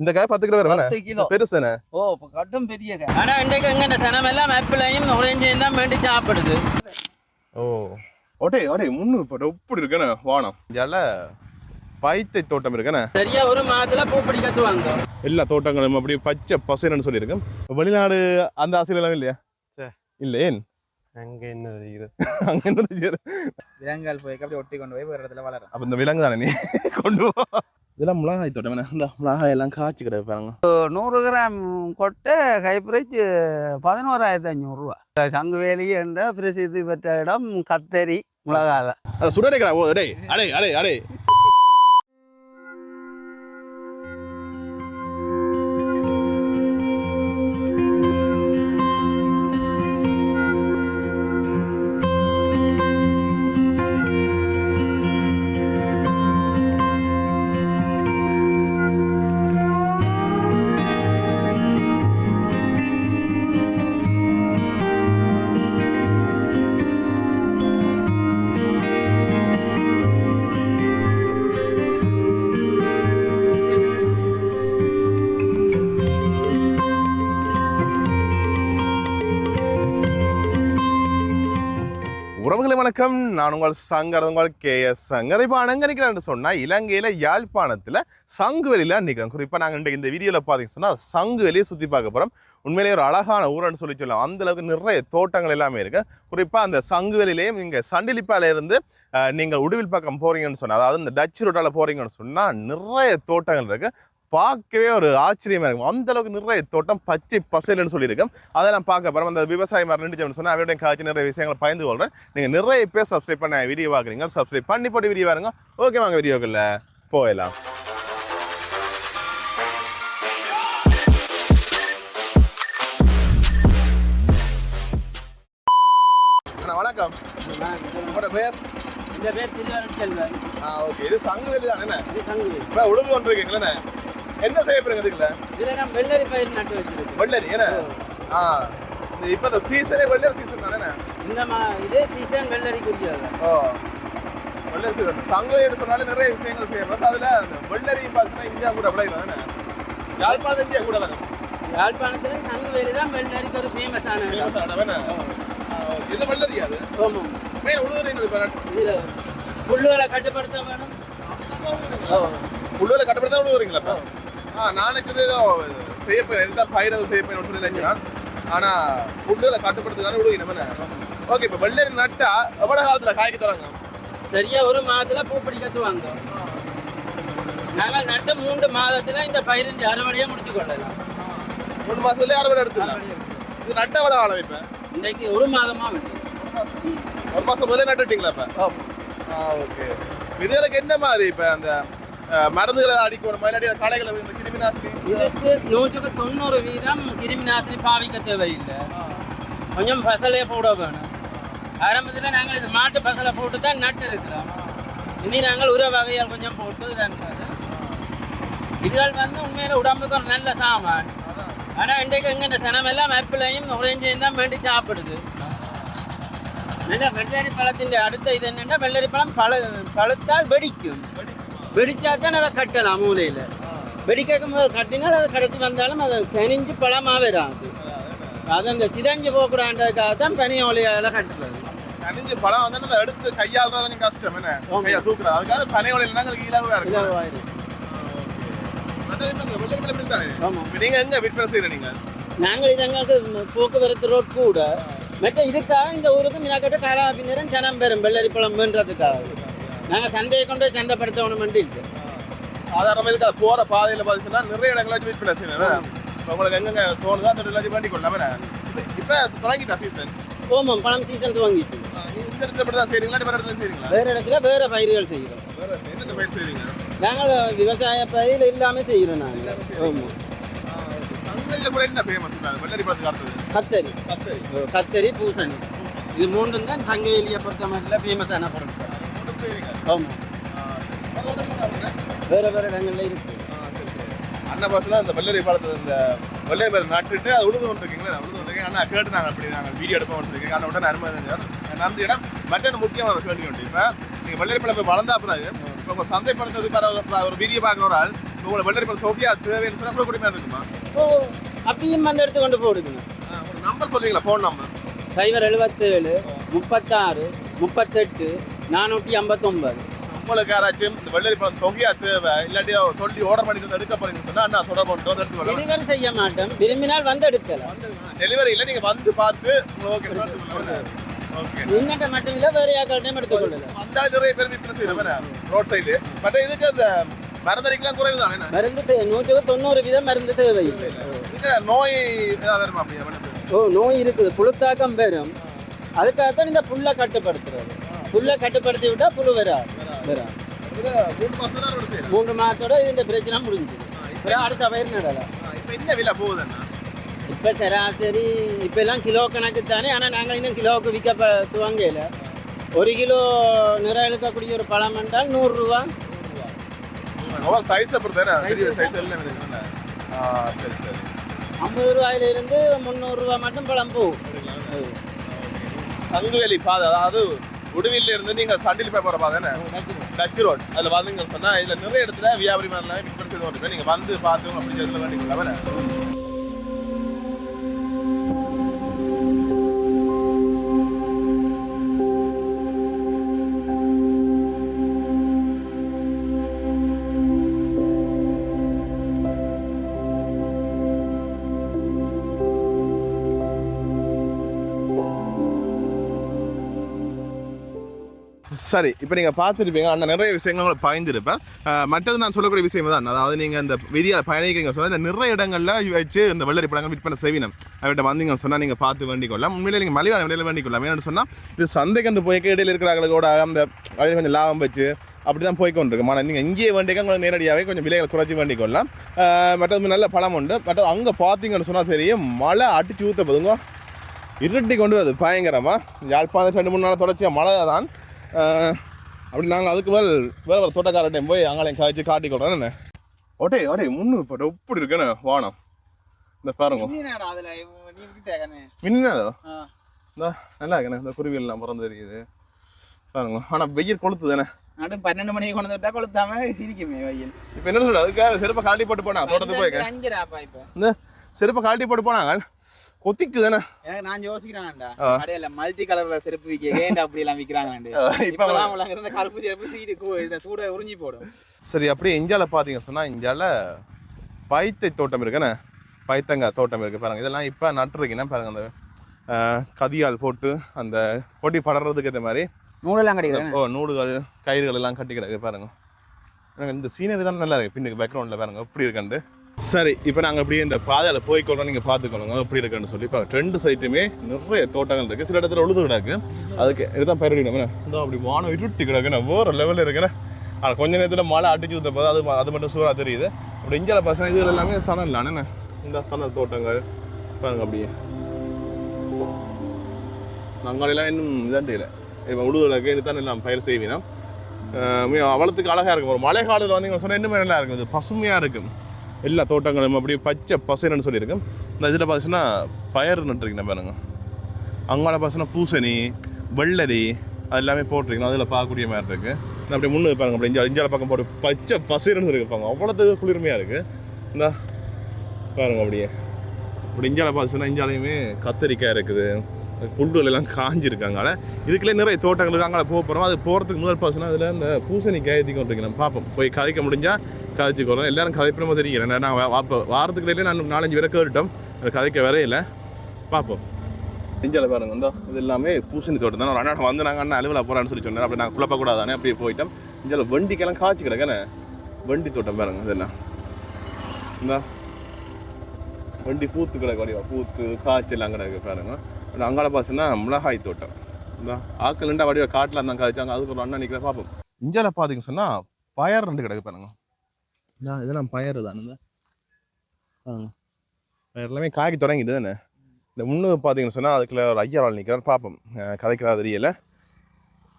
இந்த காய் 10 கிலோ வரும். 10 கிலோ பெருசுனே. ஓ கட்டும் பெரிய காய். ஆனா இன்றைக்கு எங்க சனம் எல்லாம் ஆப்பிளையும் ஆரஞ்சையும் தான் வேண்டி சாப்பிடுது. ஓ ஓடே முன்னு போட்டு எப்படி இருக்குன்னு வானம். இதால பைத்தை தோட்டம் இருக்குன்னு. சரியா ஒரு மாதத்துல பூ பிடிக்கத்து வந்தோம். எல்லா தோட்டங்களும் அப்படி பச்சை பசேன்னு சொல்லியிருக்கேன். வெளிநாடு அந்த ஆசையில எல்லாம் இல்லையா? இல்ல ஏன் அங்க என்ன அங்க என்ன விலங்குகள் போய் அப்படி ஒட்டி கொண்டு போய் ஒரு இடத்துல வளரும். அப்ப இந்த விலங்கு தானே நீ கொண்டு போ. இதெல்லாம் மிளகாய் தோட்டம் இந்த மிளகாய் எல்லாம் காய்ச்சி கிடக்கு பாருங்க. 100 கிராம் கொட்டை கைப்பிரைச்சு 11,500 ரூபா. சங்குவேலி என்ற பிரசித்தி பெற்ற இடம் கத்தரி மிளகாய். சுடரைக்கிறா ஓ அடே அடே அடே அடே. உறவுகளை வணக்கம். நான் உங்கள் சங்கர், உங்கள் KS சங்கர். இப்போ அங்கே நிற்கிறேன்னு சொன்னால் இலங்கையில் யாழ்ப்பாணத்தில் சங்குவெளியில் நிற்கிறேன். குறிப்பாக நாங்கள் இன்றைக்கு இந்த வீடியோவில் பார்த்தீங்கன்னு சொன்னால் சங்குவெளியை சுற்றி பார்க்க போகிறோம். உண்மையிலேயே ஒரு அழகான ஊரன்னு சொல்லலாம். அந்தளவுக்கு நிறைய தோட்டங்கள் எல்லாமே இருக்குது. குறிப்பாக அந்த சங்குவெளியிலேயும் நீங்கள் சண்டிலிப்பாலேருந்து நீங்கள் உடுவில் பக்கம் போகிறீங்கன்னு சொன்னால், அதாவது இந்த டச் ரோட்டால் போகிறீங்கன்னு சொன்னால் நிறைய தோட்டங்கள் இருக்குது. பார்க்கவே ஒரு ஆச்சரியமா இருக்கும். அந்த அளவுக்கு நிறைய தோட்டம் பச்சை பசேல்னு சொல்லியிருக்கேன். அதெல்லாம் பார்க்க போகிறோம். அந்த விவசாய மாதிரி நின்றுச்சோம்னு சொன்னால் அவருடைய காய்ச்சி நிறைய விஷயங்களை பயந்து கொள்கிறேன். நீங்கள் நிறைய பேர் சப்ஸ்கிரைப் பண்ண வீடியோ பார்க்குறீங்க. சப்ஸ்கிரைப் பண்ணி போட்டு வீடியோ பாருங்க. ஓகே வாங்க வீடியோக்குள்ள போயிடலாம். வணக்கம். உங்களோட பேர்? இந்த பேர் திருவருட்செல்வன். ஓகே. இது சங்குவெளி தானே? என்ன இது சங்குவேலி. இப்போ உழுது கொண்டிருக்கீங்களே, என்ன செய்ய போறீங்க இதுக்குள்ள? இதுல நம்ம வெள்ளரி பயிர் நட்டு வச்சிருக்கோம். வெள்ளரி ஏன்னா இப்போ இந்த சீசனே வெள்ளரி சீசன் தானே? இந்த இதே சீசன் வெள்ளரிக்குரியது. ஓ வெள்ளரி சீசன். சங்குவெளி எடுத்தனால நிறைய விஷயங்கள் ஃபேமஸ். அதில் வெள்ளரி பார்த்தீங்கன்னா இந்தியா கூட விளையிடும் தானே? யாழ்ப்பாணம் இந்தியா கூட தானே? யாழ்ப்பாணத்துல சங்குவேலி தான் வெள்ளரிக்கு ஒரு ஃபேமஸான இடம். இது வெள்ளரியா? அது ஆமாம். மேல உழுதுறீங்க. இதுல புல்லுகளை கட்டுப்படுத்த வேணும். புல்லுகளை கட்டுப்படுத்த விழுவுறீங்களா? நாளைக்கு ஏதோ செய்ய போய் பயிர் செய்ய போய் சொல்லி நினைக்கிறான். ஆனா புல்லுகளை கட்டுப்படுத்துனால விழுவீங்க. ஓகே. இப்போ வெள்ளரி நட்டா எவ்வளவு காலத்துல காய்க்க தராங்க? சரியா ஒரு மாதத்துல பூ பிடிக்கத்து வாங்க. நாங்கள் நட்டு 3 மாதத்துல இந்த பயிரின் அறுவடையை முடிச்சு கொள்ளலாம். 3 மாசத்துல அறுவடை எடுத்துக்கலாம். இது நட்ட எவ்வளவு காலம்? இப்ப இன்னைக்கு 1 மாதமா விட்டு 1 மாசம் முதல்ல நட்டுட்டீங்களா? இப்ப ஓகே. இதுகளுக்கு என்ன மாதிரி இப்ப அந்த மருந்துகளை அடிக்கணும் மாதிரி கடைகளை கிருமி நாசினி? இதுக்கு 190% கிருமி நாசினி பாவிக்க தேவையில்லை. கொஞ்சம் பசலையை போட வேணும். ஆரம்பத்தில் நாங்கள் இது மாட்டு பசலை போட்டு தான் நட்டு இருக்கிறோம். இனி நாங்கள் உர வகைகள் கொஞ்சம் போட்டு தான். இதுகள் உண்மையில உடம்புக்கு ஒரு நல்ல சாமான். ஆனால் இன்றைக்கு எங்கே இந்த சனம் எல்லாம் ஆப்பிளையும் ஆரஞ்சையும் தான் வேண்டி சாப்பிடுது. நல்லா வெள்ளரி பழத்தின் அடுத்த இது என்னென்னா, வெள்ளரி பழம் பழுத்தால் வெடிக்கும். வெடிச்சா தான் அதை கட்டலாம். மூலையில் வெடிக்க முதல் கட்டினால் அதை கடைசி வந்தாலும் அதை கனிஞ்சு பழமாக வராது. அது அந்த சிதஞ்சு போகக்கூடாதுக்காக தான் பனி ஒலையால் கட்டுறது. கனிஞ்சு பழம் வந்து அதை எடுத்து கையாளுறது கொஞ்சம் கஷ்டம். என்ன கையா தூக்குறது? அதுக்காக பனி ஒலையில்னா இலவாக இருக்கும். நீங்க எங்க விற்பனை செய்யறீங்க? நாங்கள் இது எங்களுக்கு போக்குவரத்து ரோட் கூட. மற்ற இதுக்காக இந்த ஊருக்கு மினாக்கட்டு காலா பின்னரும் சனம் பெறும் வெள்ளரி பழம் வேண்டதுக்காக நாங்கள் சந்தையை கொண்டு போய் சந்தைப்படுத்தணும் இல்லை. சாதாரணமாக இதுக்காக போகிற பாதையில் பார்த்தீங்கன்னா நிறைய இடங்களை வச்சு விற்பனை செய்யணும். உங்களுக்கு எங்கெங்க தோணுதோ அந்த இடத்துல வேண்டி கொள்ளலாம். இப்போ தொடங்கிட்டா சீசன்? ஓமாம், பழம் சீசன் துவங்கிட்டு. இந்த இடத்துல மட்டும் தான் செய்கிறீங்களா? வேறு இடத்துல செய்கிறீங்களா? வேறு இடத்துல வேறு பயிர்கள் செய்கிறோம். என்னென்ன பயிர் செய்கிறீங்க? நாங்கள் விவசாய பயிர் எல்லாமே செய்கிறோம். நாங்கள் ஆமாம். சங்குவெளியில் கூட என்ன ஃபேமஸ்? வெள்ளரி பழத்துக்கு அடுத்தது கத்தரி, கத்தரி, பூசணி. இது 3 தான் சங்குவெளியை பொறுத்த மாதிரில ஃபேமஸான பொருட்கள். ஆமாம். வேறு வேறு இடங்கள்ல இருக்கு. அண்ணா பாசனா இந்த வெள்ளரி பழத்தை இந்த வெள்ளரி மரம் நட்டுட்டு அது உழுது கொண்டிருக்கீங்களா? உழுது கொண்டிருக்கீங்க. ஆனால் கேட்டு நாங்கள் அப்படி நாங்கள் வீடியோ எடுப்போம் வந்துருக்கீங்க. ஆனால் உடனே அனுமதி நன்றி. இடம் மற்ற முக்கியமான கேள்வி உண்டு. இப்போ நீங்கள் வெள்ளரி பழம் வளர்ந்தா பிறகு இப்போ உங்கள் சந்தைப்படுத்துறதுக்கு ஒரு வீடியோ பார்க்குற ஒரு ஆள் உங்களை வெள்ளரி பழம் தொகையா தேவைன்னு சொன்னா கூட குடிமையா இருக்குமா? ஓ அப்பயும் வந்து எடுத்து கொண்டு போடுங்க. ஒரு நம்பர் சொல்லுவீங்களா, ஃபோன் நம்பர்? 077 36 38 459. உங்களுக்கு யாராச்சும் இந்த வெள்ளரி பழம் தொகையா தேவை இல்லாட்டி சொல்லி ஆர்டர் பண்ணிட்டு வந்து எடுக்க போறீங்கன்னு சொன்னா நான் தொடர்பு கொண்டு வந்து எடுத்து வரலாம். டெலிவரி செய்ய மாட்டோம், விரும்பினால் வந்து எடுக்கலாம். டெலிவரி இல்லை, நீங்க வந்து பார்த்து உங்களுக்கு ஓகே. ஓகே, இன்னட்ட மட்டும் இல்லை, வேற யாருக்கிட்டையும் எடுத்துக்கொள்ளலாம். அந்த நிறைய பேர் விற்பனை செய்யறேன் ரோட் சைடு. பட் இதுக்கு அந்த மருந்தடிக்கலாம் குறைவு தானே? மருந்து 190% மருந்து தேவை. நோய் ஏதாவது வருமா அப்படியே? ஓ நோய் இருக்குது, புழுத்தாக்கம் வரும். அதுக்காகத்தான் இந்த புல்லை கட்டுப்படுத்துறது. புல்லை கட்டுப்படுத்தி விட்டா புழு வராது. 3 மாதத்தோட இந்த பிரச்சனை முடிஞ்சுது. அடுத்த பயிர் நடலாம். இப்போ என்ன விலை போகுதுன்னா? இப்போ சராசரி இப்போ எல்லாம் கிலோ கணக்கு தானே. ஆனால் நாங்கள் இன்னும் கிலோவுக்கு விற்க துவங்கல. 1 கிலோ நிறை இழுக்கக்கூடிய ஒரு பழம் என்றால் 100 ரூபா. சைஸ் அப்படி தானே? சைஸ் எல்லாம் சரி சரி. 50 ரூபாயிலிருந்து 300 ரூபா மட்டும் பழம் போகும். சங்குவேலி பாதை, அதாவது உடுவில இருந்து நீங்க சண்டில் போய் போற பாதை டச் ரோட். அதுல பாத்தீங்க சொன்னா இதுல நிறைய இடத்துல வியாபாரி மாதிரி விற்பனை செய்து கொண்டு நீங்க வந்து பார்த்து அப்படி இடத்துல வேண்டிக்கொள்ள. சரி, இப்போ நீங்கள் பார்த்துருப்பீங்க அண்ணா நிறைய விஷயங்கள் உங்களுக்கு பயந்துருப்பேன். மற்றது நான் சொல்லக்கூடிய விஷயம் தான், அதாவது நீங்கள் இந்த விதியால் பயணிக்கிறீங்க சொன்னால் இந்த நிறைய இடங்களில் வச்சு இந்த வெள்ளரி பழங்கள் விற்பனை செய்வினம். அவர்கிட்ட வந்தீங்கன்னு சொன்னால் நீங்கள் பார்த்து வேண்டிக்கொள்ளலாம். உண்மையிலே நீங்கள் மலிவான விலையில் வேண்டிக்கொள்ளலாம். ஏன்னு சொன்னால் இது சந்தைக்கு போய்க்க இடையில் இருக்கிறவங்களோட அந்த அதில் கொஞ்சம் லாபம் வச்சு அப்படி தான் போய்க்கொண்டிருக்கு. ஆனால் நீங்கள் இங்கேயே வேண்டிக்க உங்களுக்கு நேரடியாகவே கொஞ்சம் விலைகளை குறைச்சி வேண்டிக்கொள்ளலாம். மற்றது நல்ல பழம் உண்டு. மற்றது அங்கே பார்த்தீங்கன்னு சொன்னால் தெரியும், மழை அடிச்சு ஊற்ற போதுங்க, இருட்டி கொண்டு வருது பயங்கரமாக. யாழ்ப்பாணம் 2-3 நாள் தொடர்ச்சியாக மழை தான். அப்படி நாங்கள் அதுக்கு வேறு தோட்டக்காரட்டையும் போய் அங்கேயும் காய்ச்சி காட்டி கொடுறோம். என்ன ஓட்டே முன்னு போட்டு எப்படி இருக்குன்னு வானம் இந்த பாருங்க. மின்னதோ இந்த நல்லா இருக்கண்ணே, இந்த குருவிகள் எல்லாம் பிறந்து தெரியுது பாருங்க. ஆனால் வெயில் கொளுத்து தானே, 12 மணிக்கு கொண்டு விட்டா கொளுத்தாம சிரிக்குமே வெயில். இப்போ என்ன சொல்ற, அதுக்காக செருப்பை காட்டி போட்டு போனா தோட்டத்துக்கு போய் இந்த செருப்பை காட்டி போட்டு போனாங்க கொத்திக்கு தானே. எனக்கு நான் யோசிக்கிறான்டா, கடையில மல்டி கலர்ல செருப்பு விற்க அப்படி எல்லாம் விற்கிறாங்க. இப்ப இருந்த கருப்பு செருப்பு இந்த சூட உறிஞ்சி போடும். சரி, அப்படியே இஞ்சால பாத்தீங்க சொன்னா இஞ்சால பைத்தை தோட்டம் இருக்குண்ணே, பைத்தங்காய் தோட்டம் இருக்கு பாருங்க. இதெல்லாம் இப்ப நட்டுருக்கீங்கன்னா பாருங்க, அந்த கதியால் போட்டு அந்த பொடி படறதுக்கு ஏற்ற மாதிரி நூலெல்லாம் கட்டிக்கிறேன். நூடுகள் கயிறுகள் எல்லாம் கட்டி கிடக்கு பாருங்க. இந்த சீனரி தான் நல்லா இருக்கு, பின்னுக்கு பேக்ரவுண்ட்ல பாருங்க எப்படி இருக்குண்டு. சரி, இப்போ நாங்கள் அப்படியே இந்த பாதையில் போய்க்கொள்றோம், நீங்கள் பார்த்துக்கொள்ளுங்க எப்படி இருக்குன்னு சொல்லி. இப்போ 2 சைட்டுமே நிறைய தோட்டங்கள் இருக்குது, சில இடத்துல உழுது கிடக்கு. அதுக்கு இதுதான் பயிரிடணும். இந்த அப்படி வானம் இருட்டி கிடக்குண்ணே, வேறு லெவலில் இருக்குண்ணே. ஆனால் கொஞ்ச நேரத்தில் மழை அடிச்சு ஊற்ற போது அது மட்டும் சூறாக தெரியுது. அப்படி இஞ்சால பசங்க இது எல்லாமே சணல் இல்லானே, இந்த சணல் தோட்டங்கள் பாருங்க. அப்படியே நாங்களெல்லாம் இன்னும் இதான் தெரியல. இப்போ உழுது கிடக்கு, இது தான் எல்லாம் பயிர் செய்வீங்கன்னா அவ்வளோத்துக்கு அழகாக இருக்கும். ஒரு மழை காலத்தில் வந்து சொன்னால் இன்னுமே நல்லா இருக்கும், இது பசுமையாக இருக்கும். எல்லா தோட்டங்களும் அப்படியே பச்சை பசைன்னு சொல்லியிருக்கேன். இந்த இதில் பார்த்தீங்கன்னா பயிர் நட்டுருக்கீங்க பாருங்க. அங்கால பார்த்தீங்கன்னா பூசணி, வெள்ளரி அது எல்லாமே போட்டிருக்கணும். அதில் பார்க்கக்கூடிய மாதிரி இருக்குது. அப்படியே முன்னு பாருங்க, அப்படி இஞ்சால பக்கம் போட்டு பச்சை பசைன்னு சொல்லியிருப்பாங்க, அவ்வளோத்துக்கு குளிர்மையாக இருக்குது. இந்த பாருங்க அப்படியே அப்படி இஞ்சால பார்த்தீங்கன்னா இஞ்சாலையுமே கத்தரிக்காய் இருக்குது, புல்லுகள் எல்லாம் காஞ்சிருக்காங்க. இதுக்குள்ளே நிறைய தோட்டங்கள் இருக்குது. அங்கே போக போகிறோம். அது போகிறதுக்கு முதல் பார்த்தீங்கன்னா அதில் இந்த பூசணிக்காய் ஏற்றிக்க வந்துருக்கு. நம்ம பார்ப்போம், போய் கதைக்க முடிஞ்சால் கதைச்சிக்கிறோம். எல்லாரும் கதைப்பினமாக தெரிகிறேன். நான் வாரத்துக்குள்ளே நான் 4-5 பேரை கேட்டுட்டோம், கதைக்க வரையில பார்ப்போம். இஞ்சால பாருங்க, இந்த இது எல்லாமே பூசணி தோட்டம் தான். ஒரு அண்ணா வந்து நாங்கள் அண்ணா அலுவலா போகிறான்னு சொல்லி சொன்னேன். அப்படி நாங்கள் குழப்பக்கூடாதானே அப்படியே போயிட்டோம். இஞ்சால வண்டிக்கெல்லாம் காய்ச்சி கிடக்கேண்ணே, வண்டி தோட்டம் பாருங்க. இதெல்லாம் இந்த வண்டி பூத்து கிடக்கு, வடிவா பூத்து காய்ச்சி எல்லாம் கிடக்கு பாருங்க. அங்கால பார்த்தீங்கன்னா மிளகாய் தோட்டம். இந்த ஆக்கள்ண்டா வடிவா காட்டில் இருந்தால் காய்ச்சாங்க. அதுக்கு ஒரு அண்ணா நிற்கிற பார்ப்போம். இஞ்சால பார்த்தீங்க சொன்னால் பயர் 2 கிடக்கு பாருங்க. இதெல்லாம் பயிர் தான். பயிர் எல்லாமே காய்க்க தொடங்கிட்டு தானே. இந்த முன்னு பார்த்தீங்கன்னு சொன்னால் அதுக்குள்ள ஒரு ஐயா வாழ் நிற்கிறார், பார்ப்போம் கதைக்கிறதா தெரியல.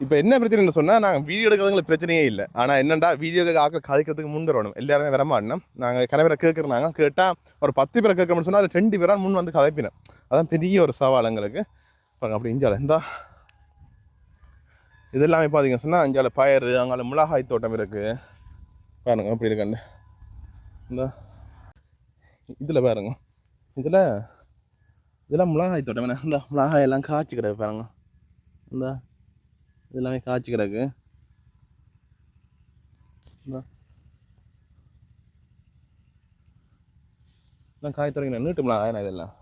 இப்போ என்ன பிரச்சனைன்னு சொன்னால் நாங்கள் வீடியோ எடுக்கிறதுங்களுக்கு பிரச்சனையே இல்லை. ஆனால் என்னென்னா வீடியோக்கு ஆக்கள் கதைக்கிறதுக்கு முன் வரணும், எல்லாருமே வரமாட்டோம். நாங்கள் கனவேரை கேட்குறாங்க, கேட்டால் ஒரு 10 பேரை கேட்கணும்னு சொன்னால் அது 2 பேராக முன் வந்து கதைப்பினேன். அதான் பெரிய ஒரு சவால் எங்களுக்கு. பாருங்க அப்படி இஞ்சால இந்த இது எல்லாமே பார்த்தீங்கன்னு சொன்னால் இஞ்சால பயிர், அங்கால மிளகாய் தோட்டம் இருக்குது பாருங்க அப்படி இருக்காண்டு. இந்த இதில் பாருங்க, இதெல்லாம் மிளகாய் தோட்டம் வேணா, இந்த மிளகாய் எல்லாம் காய்ச்சி கிடக்கு பாருங்க, இந்த இதெல்லாமே காய்ச்சி கிடக்கு. இந்த காய் தொடங்கின நீட்டு மிளகாய் இதெல்லாம்.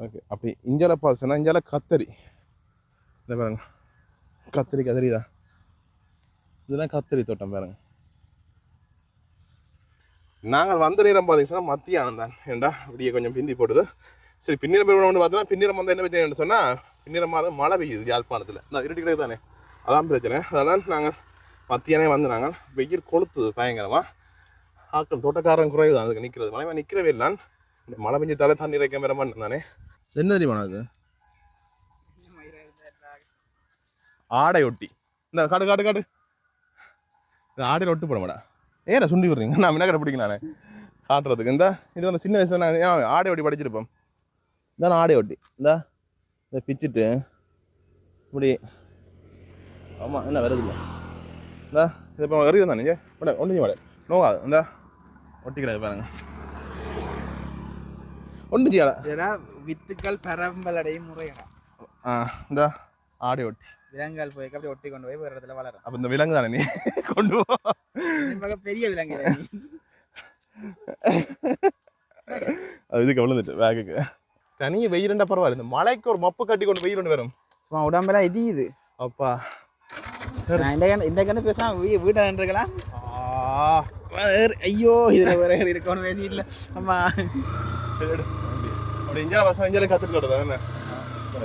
ஓகே, அப்படி இஞ்சால பாசனா இஞ்சால கத்தரி, இந்த பாருங்க கத்தரி தான், இதெல்லாம் கத்தரி தோட்டம் பாருங்க. நாங்கள் வந்த நேரம் பார்த்தீங்கன்னா மத்தியானம் தான், ஏண்டா அப்படியே கொஞ்சம் பிந்தி போடுது. சரி, பின்னிரம் பெருவனு பார்த்தோன்னா பின்னிரம் வந்து என்ன பிரச்சனைன்னு சொன்னால், பின்னிரம் மழை பெய்யுது யாழ்ப்பாணத்தில், இந்த இருட்டிக்கிட்டே தானே, அதான் பிரச்சனை. அதெல்லாம் நாங்கள் மத்தியானே வந்து நாங்கள் வெயில் கொளுத்துது பயங்கரமாக. ஆட்கள் தோட்டக்காரன் குறைவு தான் அதுக்கு நிற்கிறது, மழை நிற்கிறவே இல்லான். இந்த மழை பெஞ்சத்தாலே தண்ணி இறைக்க மேற மாதிரி தானே. என்ன தெரியுமா அது? ஆடை ஒட்டி, இந்த காடு இந்த ஆடையில் ஒட்டு போட மாட்டா. ஏன்னா சுண்டி விடுறீங்க, நான் மினக்கரை பிடிக்கும் நானே காட்டுறதுக்கு. இந்த இது வந்து சின்ன வயசுல நான் ஆடை ஒட்டி படிச்சிருப்போம். இதான் ஆடை ஒட்டி, இந்த பிச்சுட்டு இப்படி. ஆமாம், என்ன வருது இல்லை, இந்த இது இப்போ வருது தானே ஒன்றும் மாடை நோகாது. இந்த ஒட்டி கிடையாது பாருங்க, ஒன்று செய்யலை வித்துக்கள் பரம்பலடையும் முறையடா. இந்த ஆடை ஒட்டி விலங்குகள் போய் அப்படியே ஒட்டி கொண்டு போய் ஒரு இடத்துல வளரும். அப்போ இந்த விலங்கு தானே நீ கொண்டு போ, பெரிய விலங்கு அது இதுக்கு விழுந்துட்டு பேக்குக்கு. தனியாக வெயிலுண்டா பரவாயில்ல, இந்த மலைக்கு ஒரு மப்பு கட்டி கொண்டு வெயில் ஒன்று வரும், சும்மா உடம்பெல்லாம் இடியுது. அப்பா இந்த கண்ணு பேசாம வீட்டை நின்றுக்கலாம். ஐயோ, இதுல வேற இருக்கணும் பேசி இல்லை. ஆமா, அப்படி இஞ்சால பசங்க இஞ்சாலே கற்றுட்டு தோட்டதான்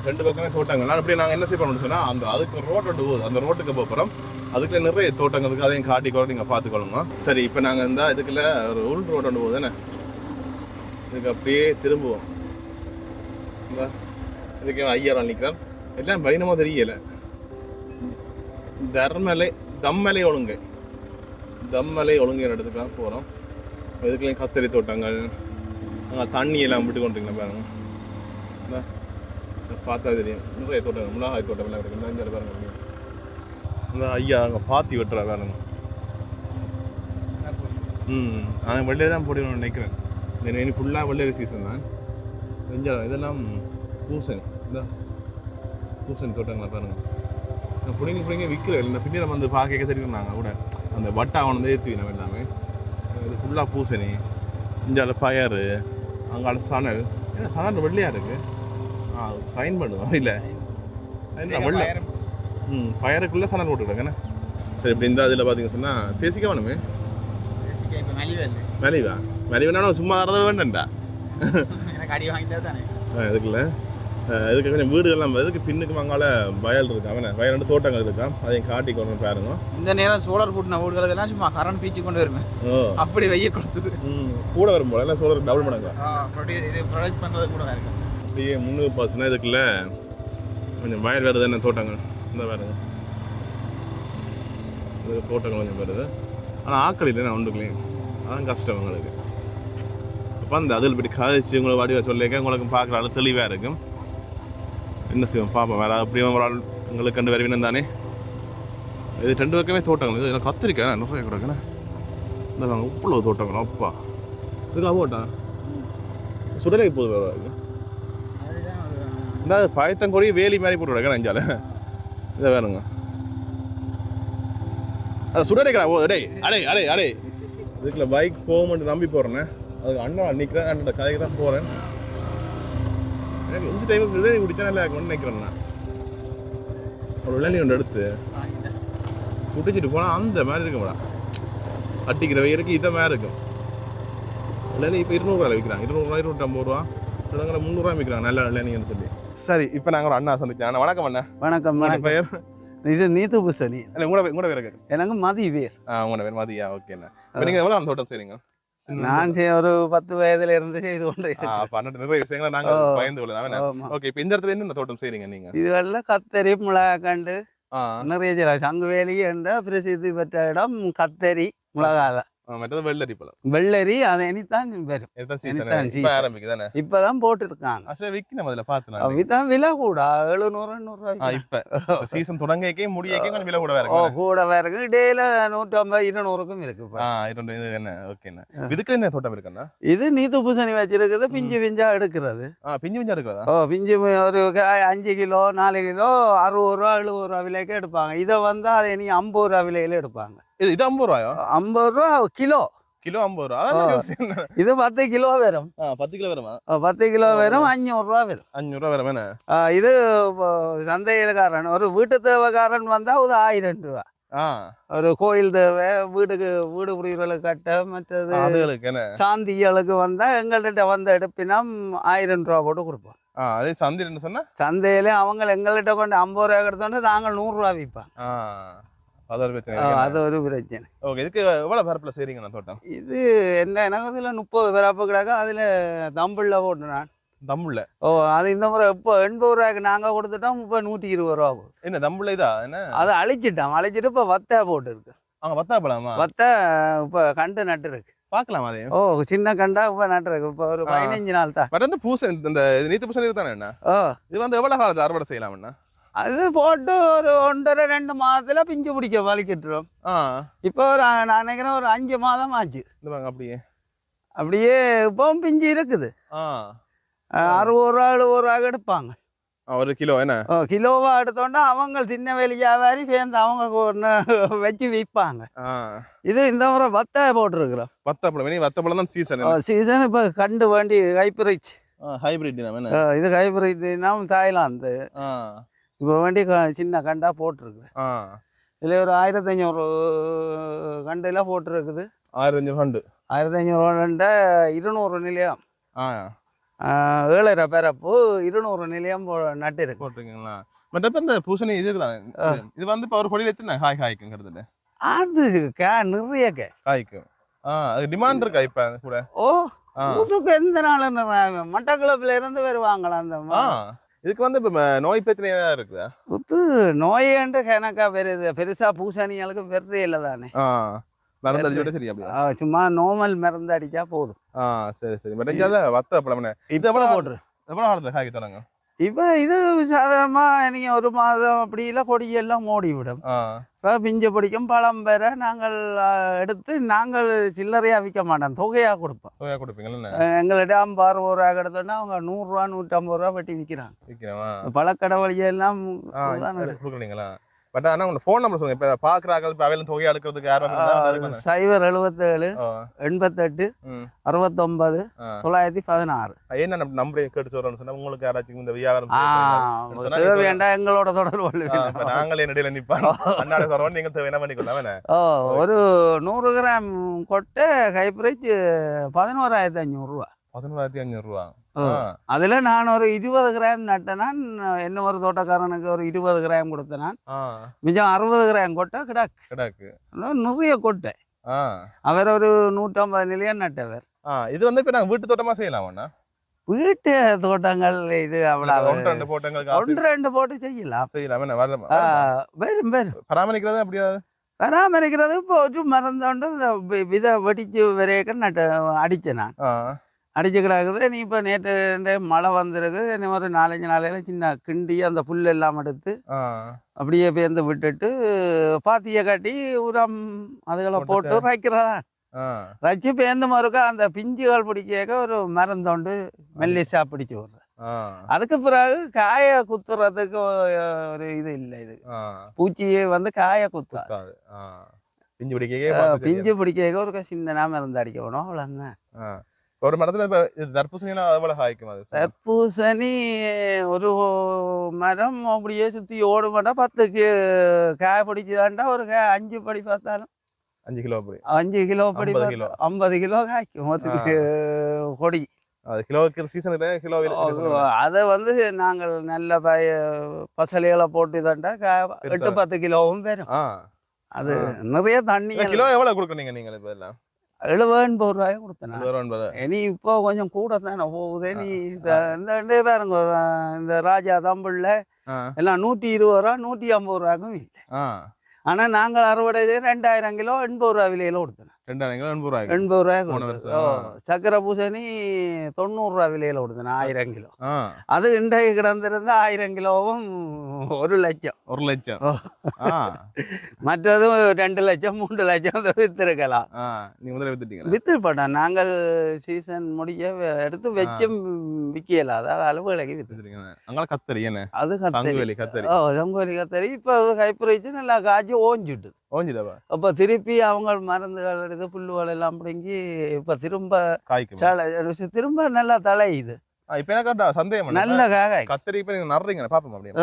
ரெண்டு பக்கமே தோட்டங்கள். அப்படியே நாங்கள் என்ன செய்யணும்னு சொன்னால், அந்த அதுக்கு ரோட் ஒட்டு போகுது, அந்த ரோட்டுக்கு போகிறோம். அதுக்குள்ள நிறைய தோட்டங்கள் இருக்குது, அதையும் காட்டிக்கொள்ள நீங்கள் பார்த்துக்கொள்ளுங்க. சரி, இப்போ நாங்கள் இருந்தால் இதுக்குள்ள ஒரு உள் ரோட் ஒன்று போகுது தானே, இதுக்கு அப்படியே திரும்புவோம். இந்த இதுக்கு ஐயாரம் நிற்கிறான், எல்லாம் பயணமாக தெரியலை. தம்மலை ஒழுங்கு இடத்துக்காக போகிறோம். இதுக்குள்ளேயும் கத்தரி தோட்டங்கள், அங்கே தண்ணி எல்லாம் விட்டு கொண்டிருக்கீங்க பாருங்க. பார்த்தா தெரியும், நிறைய தோட்டங்கள், மிளகாய் தோட்டம் எல்லாம் இருக்குது. இந்த பாருங்க, இந்த ஐயா அங்கே பாத்தி வெட்டுறா பாருங்க. நான் வெள்ளையே தான் போடணும்னு நினைக்கிறேன். எனக்கு ஃபுல்லாக வெள்ளரி சீசன் தான். இதெல்லாம் பூசணி, இந்த பூசணி தோட்டங்களை பாருங்க. நான் பிடிங்க விற்கிறேன். இந்த பின்னிரம் வந்து பார்க்க தெரியுறாங்க கூட, அந்த வட்டாவன் வந்து ஏற்றுவினோம் எல்லாமே. இது ஃபுல்லாக பூசணி, இஞ்சால பயறு, அங்கால சணல். ஏன்னா சணல் வெள்ளையாக இருக்குது, ஃபைன் பண்ணுவோம் இல்லை வெள்ளை. பயருக்குள்ளே சணல் போட்டுக்கிட்டாங்கண்ணே. சரி, இப்படி இந்த அதில் பார்த்தீங்க சொன்னால் தேசிக்க வேணுமே. மலிவானாலும் சும்மா வரத வேண்டா இதுக்குள்ள. இதுக்கு கொஞ்சம் வீடுகள்லாம் இதுக்கு பின்னுக்கு அங்கால வயல் இருக்கு, அவனை வயல் ரெண்டு தோட்டங்கள் இருக்கான், அதையும் காட்டி கொண்டு பாருங்க. இந்த நேரம் சோலார் போட்டுன வீடுகள் எல்லாம் சும்மா கரண்ட் பீச்சு கொண்டு வருமே, அப்படி வெய்ய கொடுத்தது கூட வரும் போல. எல்லாம் சோலார் டபுள் பண்ணுங்க, இது ப்ரொடக்ட் பண்ணுறது கூட இருக்கு. அப்படியே 3% இதுக்குள்ள கொஞ்சம் வயல் வருது, என்ன தோட்டங்கள் இந்த பாருங்க, இது தோட்டங்கள் கொஞ்சம் வருது. ஆனால் ஆக்கள் இல்லைன்னா ஒன்றுக்குள்ளேயும், அதான் கஷ்டம் உங்களுக்கு. அப்போ அந்த அதில் இப்படி கதைச்சு உங்களை வடிவ சொல்லிக்க உங்களுக்கு பார்க்குற அளவு தெளிவாக இருக்கும். என்ன செய்வோம் பார்ப்போம், வேறு அப்படியும் ஒரு ஆள் உங்களுக்கு கண்டு வருவீனம் தானே. இது ரெண்டு பக்கமே தோட்டங்கள். இது கத்திரிக்காய் நிறைய கிடக்குண்ணே, இந்த இவ்வளோ தோட்டங்கள். அப்பா இதுக்காக போட்டா சுடலைக்கு போது வேறு இந்த பயத்தங்கொடி வேலி மாதிரி போட்டு விடக்க நெஞ்சால. இதை வேணுங்க, அது சுடலைக்கா. ஓ அடே அடே அடே அடே இதுக்குள்ள பைக் போகும்னு நம்பி போகிறேண்ணே. அதுக்கு அண்ணா நிற்கிறேன், அண்ணோட கதைக்கு தான் போகிறேன். எனக்கு இந்த டைமுக்கு இளநீ குடிச்சா நல்லா இருக்கும்னு நினைக்கிறேண்ணா. ஒரு இளநீ ஒன்று எடுத்து குடிச்சிட்டு போனால் அந்த மாதிரி இருக்க மேடம், அட்டிக்கிற வயிறுக்கு இதை மாதிரி இருக்கும். இளநீ இப்போ 200 ரூபாய் விற்கிறாங்க, 200 ரூபாய் 250 ரூபா, சிலங்களை 300 ரூபாய் விற்கிறாங்க நல்ல இளநீன்னு சொல்லி. சரி, இப்போ நாங்கள் ஒரு அண்ணா சந்திச்சேன். அண்ணா வணக்கம். அண்ணா வணக்கம். பெயர்? இது நீத்து பூசணி. இல்லை உங்களோட பேர் இருக்கு? எனக்கு மதி பேர். உங்களோட பேர் மதியா? ஓகேண்ணா. இப்போ நீங்கள் எவ்வளோ தோட்டம் செய்றீங்க? நான் ஒரு 10 வயதுல இருந்து செய்து கொண்டு 12 நிறைய விஷயங்களை நாங்கள் பயந்து கொள்ளலாம். ஓகே, இப்போ இந்த இடத்துல என்ன தோட்டம் செய்றீங்க நீங்கள்? இதுவெல்லாம் கத்தரி, மிளகாய் கண்டு நிறைய சங்கு வேலி என்ற பிரசித்தி பெற்ற இடம் கத்தரி மிளகாய். மற்றது வெள்ளரி பழம். வெள்ளரி அது இனித்தான் வரும். இதுதான் சீசன். இதுதான் இப்ப season. ஆரம்பிக்குதானே? இப்பதான் போட்டுருக்காங்க. அசல் விக்கணும் அதுல பார்த்து நான். இதான் விலை கூட 700 இப்ப சீசன் தொடங்கக்கே முடியக்கே கொஞ்சம் விலை கூட ஓ இருக்கு. கூட இருக்கு. டேல 150 200க்கும் இருக்கு. இது என்ன ஓகேண்ணா. இதுக்கு என்ன தோட்டம் இருக்குண்ணா? இது நீத்து பூசணி வச்சிருக்குது. பிஞ்சு பிஞ்சா எடுக்கிறது. பிஞ்சு பிஞ்சா இருக்கிறதா? ஓ பிஞ்சு ஒரு 5 கிலோ 4 கிலோ 60 ரூபா 70 ரூபா விலைக்கு எடுப்பாங்க. இதை வந்தா இனி 50 ரூபா விலையில எடுப்பாங்க. இது 50 ரூபாயோ? 50 ரூபா கிலோ. கிலோ 50 ரூபா. அதான் இது 10 கிலோ வரும். 10 கிலோ வருமா? 10 கிலோ வரும். 500 ரூபா வரும். 500 ரூபா வரும் என்ன? இது சந்தையிலக்காரன் ஒரு வீட்டு தேவைக்காரன் வந்தா ஒரு 1000 ரூபா. ஒரு கோயில் தேவை, வீடு புரிவுகளுக்கு கட்ட, மற்றது சாந்திகளுக்கு வந்தா எங்கள்கிட்ட வந்து எடுப்பினா 1000 ரூபா போட்டு கொடுப்போம். அதே சந்தையில சொன்னா சந்தையில அவங்க எங்கள்கிட்ட கொண்டு 50 ரூபா எடுத்தோன்னா நாங்கள் 100 ரூபா விற்பாங்க. அது ஒரு பிரச்சனை. அது ஒரு பிரச்சனை. ஓகே. இதுக்கு எவ்வளவு பரப்புல செய்றீங்க தோட்டம்? இது என்ன எனக்கு அதுல 30 பரப்பு கிடக்கு. அதுல தம்புள்ள போட்டு நான் தம்புள்ள. அது இந்த முறை இப்போ 80 ரூபாய்க்கு நாங்க கொடுத்துட்டோம். இப்போ 120 ரூபா போகுது. என்ன தம்புள்ள இதா என்ன? அதை அழிச்சிட்டு இப்போ வத்தை போட்டு இருக்கு. வத்தா பழமா? வத்தை இப்போ கண்டு நட்டு இருக்கு. பாக்கலாம் அதே. சின்ன கண்டா இப்ப நட்டு இருக்கு. இப்போ ஒரு 15 நாள் தான். பட் வந்து பூசை இந்த நீத்து பூசணி தானே என்ன? இது வந்து எவ்வளவு காலத்துல அறுவடை செய்யலாம்னா? அது போட்டு ஒரு 1.5-2 மாதத்துல பிஞ்சு பிடிக்க வலிக்கிட்டுரும். இப்போ நான் நினைக்கிறேன் ஒரு 5 மாதம் ஆச்சு. அப்படியே இப்போ பிஞ்சு இருக்குது. 60 ரூபா 70 ரூபா எடுப்பாங்க. ஒரு கிலோ என்ன? கிலோவா எடுத்தோன்னா அவங்க சின்ன வேலி வியாபாரி சேர்ந்து அவங்க வச்சு விற்பாங்க. இது இந்த முறை வத்தை போட்டுருக்குறோம். வத்தப்பழம் தான் சீசன். சீசன் இப்போ கண்டு வேண்டி ஹைபிரிட். இது ஹைபிரிட் தாய்லாந்து. இப்போ வேண்டி சின்ன கண்டா போட்டிருக்கு. இதுல ஒரு 1500 கண்டுல போட்டிருக்குது. 1500 கண்டு 200 நிலையம். 7.5 பரப்பு 200 நிலையம் நட்டு இருக்கு. போட்டிருக்கீங்களா? பட் இப்ப இந்த பூசணி இது இது வந்து இப்ப ஒரு கொடியில எத்தனை காய்க்குங்கிறது? அது நிறைய காய்க்கும். அது டிமாண்ட் இருக்கா இப்ப கூட? இதுக்கு எந்த நாள் மட்டக்களப்புல இருந்து வருவாங்களா? அந்த இதுக்கு வந்து இப்ப நோய் பிரச்சனையா இருக்குதா? நோயண்டு கணக்கா பெருசா பூசணிகளுக்கு வெறுதே இல்லை தானே. மருந்து அடிச்சுட்டு சரி அப்படியே சும்மா நார்மல் மருந்து அடிச்சா போதும். சரி சரி. பட் வத்த பழம் இது எவ்வளவு போட்டு எவ்வளவு காலத்துல காய்க்க தொடங்க? இப்போ இது சாதாரணமா நீங்க 1 மாதம் அப்படிலாம் கொடியெல்லாம் மூடி விடும். இப்போ பிஞ்சு பிடிக்கும். பழம் பெற நாங்கள் எடுத்து நாங்கள் சில்லறையா விற்க மாட்டோம், தொகையா கொடுப்போம். தொகையா கொடுப்பீங்களா? எங்கள்கிட்ட 50 ரூபா எடுத்தோன்னா அவங்க 100 ரூபா 150 ரூபா வெட்டி விற்கிறாங்க. பழக்கடை வழியெல்லாம் கொடுக்குறீங்களா? பட் ஆனா உங்க ஃபோன் நம்பர் சொல்லுங்க. இப்ப பாக்குறாங்க இப்ப அவையில தொகை எடுக்கிறதுக்கு யாரும் 077 88 69 916. என்ன நம்பர் கேட்டு சொல்றேன்னு சொன்னா உங்களுக்கு யாராச்சும் இந்த வியாபாரம் வேண்டாம் எங்களோட தொடர்பு நாங்களே நடையில நிப்போம். அண்ணாட சொல்றோம் நீங்க என்ன பண்ணிக்கலாம். ஒரு 100 கிராம் கொட்டை ஹைபிரிட் 11,500 ரூபா. 11,500 ரூபா. அதுல நான் ஒரு 20 கிராம் நட்டேனா என்ன ஒரு தோட்டக்காரனுக்கு ஒரு 20 கிராம் கொடுத்தேன். மிச்சம் 60 கிராம் கொட்டை கிடாக்கு நிறைய கொட்டை. அவர் ஒரு 150 நிலையம் நட்டவர். இது வந்து இப்ப நாங்க வீட்டு தோட்டமா செய்யலாமா? வீட்டு தோட்டங்கள் இது அவ்வளவு 1-2 போட்டு செய்யலாம். பராமரிக்கிறது அப்படியா? பராமரிக்கிறது இப்போ ஒரு மறந்தோண்டு விதை வெடிச்சு வரைக்கும் அடிச்சேன் நான். அடிச்சு கிடக்குது. நீ இப்போ நேற்று மழை வந்திருக்கு. ஒரு 4-5 நாளையில சின்ன கிண்டி அந்த புல் எல்லாம் எடுத்து அப்படியே பேர்ந்து விட்டுட்டு பாத்திய கட்டி உரம் அதுகளை போட்டு வைக்கிறதா. வச்சு பேர்ந்து மறுக்கா அந்த பிஞ்சுகள் பிடிக்க ஒரு மருந்தோண்டு மெல்லிசா பிடிச்சு விடுறேன். அதுக்கு பிறகு காய குத்துறதுக்கு ஒரு இது இல்லை. இது பூச்சியை வந்து காய குத்தாது. பிஞ்சு பிடிக்க ஒரு சின்ன மருந்து அடிக்கணும். அவ்வளவுதான். ஒரு மரத்துல தர்பூசணி எவ்வளவு காய்க்கும்? அது தர்பூசணி ஒரு மரம் அப்படியே சுத்தி ஓடு மாட்டா 10 காய பிடிச்சுதாண்டா ஒரு 5 படி பார்த்தாலும் 5 கிலோ படி 5 கிலோ படி 50 கிலோ காய்க்கும் கொடி. அது கிலோவுக்கு சீசனுக்கு கிலோ. அதை வந்து நாங்கள் நல்ல பசலைகளை போட்டு தாண்டா 8-10 கிலோவும் வரும். அது நிறைய தண்ணி. கிலோ எவ்வளவு கொடுக்குறீங்க நீங்க? இப்ப எல்லாம் 70-80 ரூபாய் கொடுத்தேன். இனி இப்போ கொஞ்சம் கூட தானே போகுது. நீ இந்த பாருங்க இந்த ராஜா தம்புள்ள எல்லாம் 120 ரூபா 150 ரூபாய்க்கும் இல்லை. ஆனா நாங்கள் அறுவடை 2000 கிலோ 80 ரூபா விலையில கொடுத்தேன். 2,000 80 80 போன ரூபாய் வருஷம். சக்கரை பூசணி 90 ரூபா விலையில கொடுத்தேன் 1000 கிலோ. ஆ அது இன்றைக்கு கிடந்திருந்தா 1000 கிலோவும் 1 லட்சம். 1 லட்சம். ஆ மற்றது 2 லட்சம் 3 லட்சம் வித்திருக்கலாம். நீ முதல்ல வித்துட்டீங்க. வித்து போட்டோம் நாங்கள் சீசன் முடிய எடுத்து வச்சும் விற்கல, அதாவது அளவு விலைக்கு வித்துருங்க. அங்கே கத்தரி என்ன அது சங்குவேலி கத்தரி. சங்குவேலி கத்தரி இப்போ கைப்பிரிச்சு நல்லா காய்ச்சி ஓஞ்சிட்டு. ஓஞ்சிடவா அப்போ திருப்பி அவங்க மருந்துகள் எடுத்து புல்லுகள் எல்லாம் பிடுங்கி இப்போ திரும்ப காய்க்கும். திரும்ப நல்லா தலையுது. இப்ப எனக்கு சந்தேகம் நல்ல காய். கத்தரி இப்ப நீங்க நடுறீங்க பாப்போம் அப்படியே.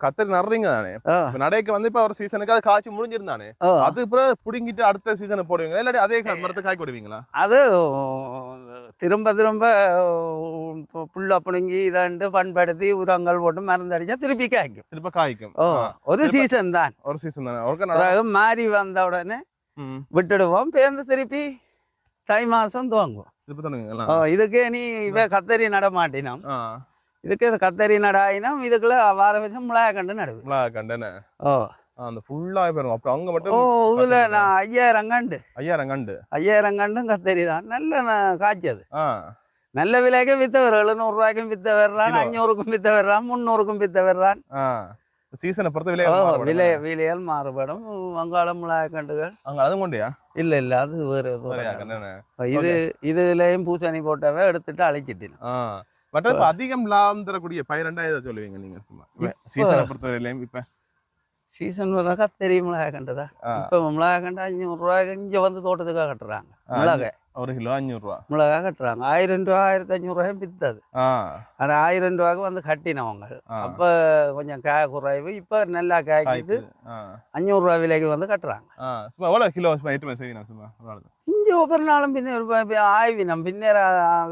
கத்தரி நடுறீங்க தானே, நடைக்கு வந்து இப்ப ஒரு சீசனுக்கு அது காய்ச்சி முடிஞ்சிருந்தானே, அது பிறகு புடுங்கிட்டு அடுத்த சீசனுக்கு போடுவீங்களா இல்லாட்டி அதே மரத்தை காய்க்க விடுவீங்களா? அது திரும்ப திரும்ப புல்ல பிடுங்கி இதாண்டு பண்படுத்தி உரங்கள் போட்டு மருந்து அடிச்சா திருப்பி காய்க்கும். திருப்ப காய்க்கும். ஒரு சீசன் தான். ஒரு சீசன் தானே. மாறி வந்த உடனே விட்டுடுவோம். பேருந்து திருப்பி தை மாசம் துவங்குவோம். இதுக்கே நீ இவ கத்தரி நட மாட்டினோம். இதுக்கு கத்தரி நடாயினோம். இதுக்குள்ள வார வச்சம் மிளகா கண்டு நடுவு. மிளகா கண்டுன்னு அந்த ஃபுல்லா போயிடும். அப்புறம் அங்க மட்டும் இதுல நான் 5000 கண்டு 5000 கண்டும் கத்தரி தான் நல்ல காய்ச்சது. நல்ல விலைக்கு வித்த வர்றான். 700 ரூபாய்க்கும் வித்த வர்றான், 500க்கும் வித்த வர்றான், 300க்கும் வித்த வர்றான். சீசனை பொறுத்த விலையால் மாறுபடும். வங்காளம் மிளகா கண்டுகள் அங்க அதுவும் கொண்டியா? இல்ல அது வேற. இதுலயும் பூசணி போட்டவே எடுத்துட்டு அழைச்சிட்டு. மற்ற அதிகம் லாபம் தரக்கூடிய பயிரண்டா இதை சொல்லுவீங்க நீங்க? சீசனை பொறுத்தவரையிலையும் இப்ப சீசன் கத்தரி மிளகா கண்டுதா? இப்ப மிளகா கண்டு 500 ரூபாய்க்கு இங்க வந்து தோட்டத்துக்காக கட்டுறாங்க. மிளகா 1 கிலோ 500 ரூபா மிளகா கட்டுறாங்க. 1000 ரூபா 1500 ரூபாயும் வித்தது. ஆனா 1000 ரூபாய்க்கு வந்து கட்டினவங்க. அப்ப கொஞ்சம் காய் குறைவு. இப்ப நல்லா காய்க்குது. 500 ரூபாய் விலைக்கு வந்து கட்டுறாங்க. சும்மா எவ்வளவு கிலோ செய்யணும்? சும்மா இங்க ஒவ்வொரு நாளும் பின்ன ஆய்வினம் பின்னேற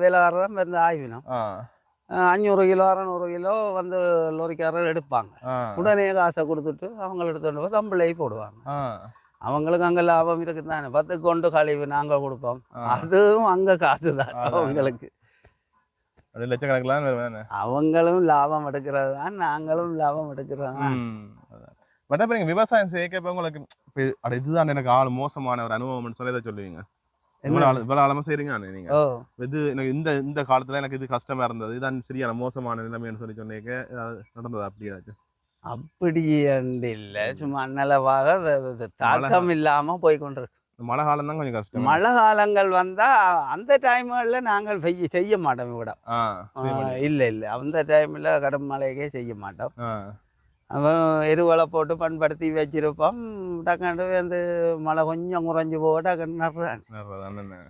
வேலைக்காரர் வந்து ஆய்வினம் 500 கிலோ 600 கிலோ வந்து லோரிக்காரர் எடுப்பாங்க. உடனே காசை கொடுத்துட்டு அவங்க எடுத்துட்டு போய் தம்பிளை போடுவாங்க. அவங்களுக்கு அங்க லாபம் இருக்குது தானே. 10 கொண்டு கழிவு நாங்க கொடுப்போம். அதுவும் அங்க காசு தான் அவங்களுக்கு. லட்சக்கணக்கில் அவங்களும் லாபம் எடுக்கிறது தான், நாங்களும் லாபம் எடுக்கிறது தான். பட் இப்போ நீங்கள் விவசாயம் செய்ய உங்களுக்கு இதுதான் எனக்கு ஆள் மோசமான ஒரு அனுபவம்னு சொல்லி தான் சொல்லுவீங்க. இவ்வளோ ஆழமா செய்றீங்க நீங்க. இது எனக்கு இந்த காலத்துல எனக்கு இது கஷ்டமா இருந்தது, இதுதான் சரியான மோசமான நிலைமைன்னு சொன்னீங்க. நடந்தது அப்படி ஏதாச்சும்? அப்படி இல்லை, சும்மா அன்னளவாக தாக்கம் இல்லாம போய் கொண்டிருக்கு. மழை காலம் தான் கொஞ்சம் கஷ்டம். மழை காலங்கள் வந்தா அந்த டைம்ல நாங்கள் செய்ய மாட்டோம் விட. இல்ல அந்த டைம்ல கடும் மழைக்கே செய்ய மாட்டோம். அவன் எருவலை போட்டு பண்படுத்தி வச்சிருப்போம். டக்காண்டு வந்து மழை கொஞ்சம் குறைஞ்சி போக டக்குன்னு நடுறான்.